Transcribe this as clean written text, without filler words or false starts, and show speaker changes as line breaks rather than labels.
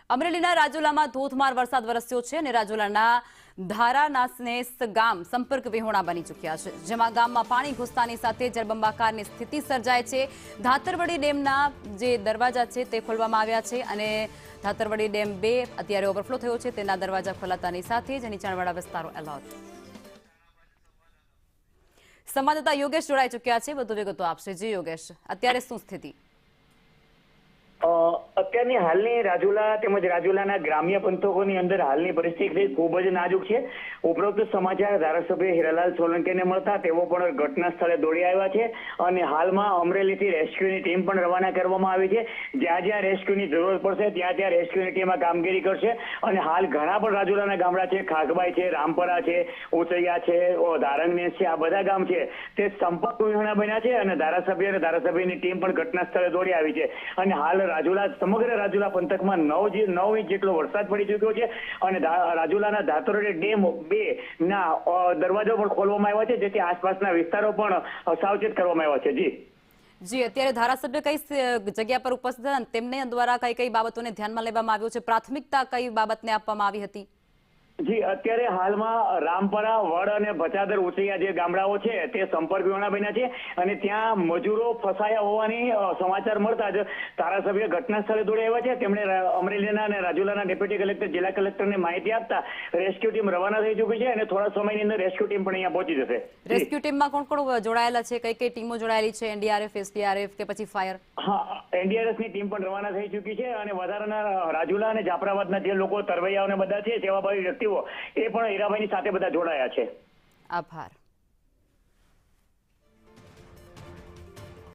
અમરેલીના રાજુલામાં ધોધમાર વરસાદ વરસ્યો છે અને રાજુલાના ધારાનાસનેસ ગામ સંપર્ક વિહોણા બની ચૂક્યા છે, જેમાં ગામમાં પાણી ઘૂસતાની સાથે જળબંબાકારની સ્થિતિ સર્જાય છે। ધાતરવડી ડેમના જે દરવાજા છે તે ખોલવામાં આવ્યા છે અને ધાતરવડી ડેમ 2 અત્યારે ઓવરફ્લો થયો છે, તેના દરવાજા ખોલાતાની સાથે જ નીચાણવાળા વિસ્તારો એલર્ટ। સંવાદદાતા યોગેશ જોડાઈ ચૂક્યા છે, વધુ વિગતો આપશે। જી યોગેશ, અત્યારે શું સ્થિતિ?
અત્યારની હાલની રાજુલા તેમજ રાજુલાના ગ્રામ્ય પંથકોની અંદર હાલની પરિસ્થિતિ ખૂબ જ નાજુક છે। ઉપરોક્ત સમાચાર ધારાસભ્ય હીરાલાલ સોલંકીને મળતા તેઓ પણ ઘટના સ્થળે દોડી આવ્યા છે અને હાલમાં અમરેલીથી રેસ્ક્યુની ટીમ પણ રવાના કરવામાં આવી છે। જ્યાં જ્યાં રેસ્ક્યુની જરૂર પડશે ત્યાં ત્યાં રેસ્ક્યુની ટીમ કામગીરી કરશે અને હાલ ઘણા પણ રાજુલાના ગામડા છે, ખાગબાઈ છે, રામપરા છે, ઉચૈયા છે, ધારંગનેસ છે, આ બધા ગામ છે તે સંપર્ક વિહોણા બન્યા છે અને ધારાસભ્યની ટીમ પણ ઘટના સ્થળે દોડી આવી છે અને હાલ સમગ્ર રાજુલા પંથકમાં 9 ઇંચ જેટલો વરસાદ પડી ચૂક્યો છે અને રાજુલાના ધાતરવડી ડેમ 2 ના દરવાજો પણ ખોલવામાં આવ્યા છે, જેથી આસપાસના વિસ્તારો પણ સાવચેત કરવામાં આવ્યા છે।
જી, અત્યારે ધારાસભ્ય કઈ જગ્યા પર ઉપસ્થિત હતા, તેમને દ્વારા કઈ બાબતોને ધ્યાનમાં લેવામાં આવ્યો છે? પ્રાથમિકતા કઈ બાબતને આપવામાં આવી હતી?
જી, અત્યારે હાલમાં રામપરા, વડ અને ભચાદર, ઉચૈયા જે ગામડાઓ છે તે સંપર્ક વિહોણા બન્યા છે અને ત્યાં મજૂરો ફસાયા હોવાની સમાચાર મળતા જ ધારાસભ્ય ઘટના સ્થળે દોડી આવ્યા છે। તેમણે અમરેલીના અને રાજુલાના ડેપ્યુટી કલેક્ટર, જિલ્લા કલેક્ટરને માહિતી આપતા રેસ્ક્યુ ટીમ રવાના થઈ ચૂકી છે અને થોડા સમયની અંદર રેસ્ક્યુ ટીમ પણ અહીંયા પહોંચી જશે।
રેસ્ક્યુ ટીમમાં કોણ કોણ જોડાયેલા છે? કઈ ટીમો જોડાયેલી છે? એનડીઆરએફ, એસડીઆરએફ કે પછી ફાયર?
હા, એનડીઆરએફ ની ટીમ પણ રવાના થઈ ચૂકી છે અને વધારાના રાજુલા અને જાફરાબાદના જે લોકો તરવૈયાઓને બધા છે, સેવાભાવી વ્યક્તિઓ એ પણ હીરાભાઈની સાથે બધા જોડાયા છે।
આભાર।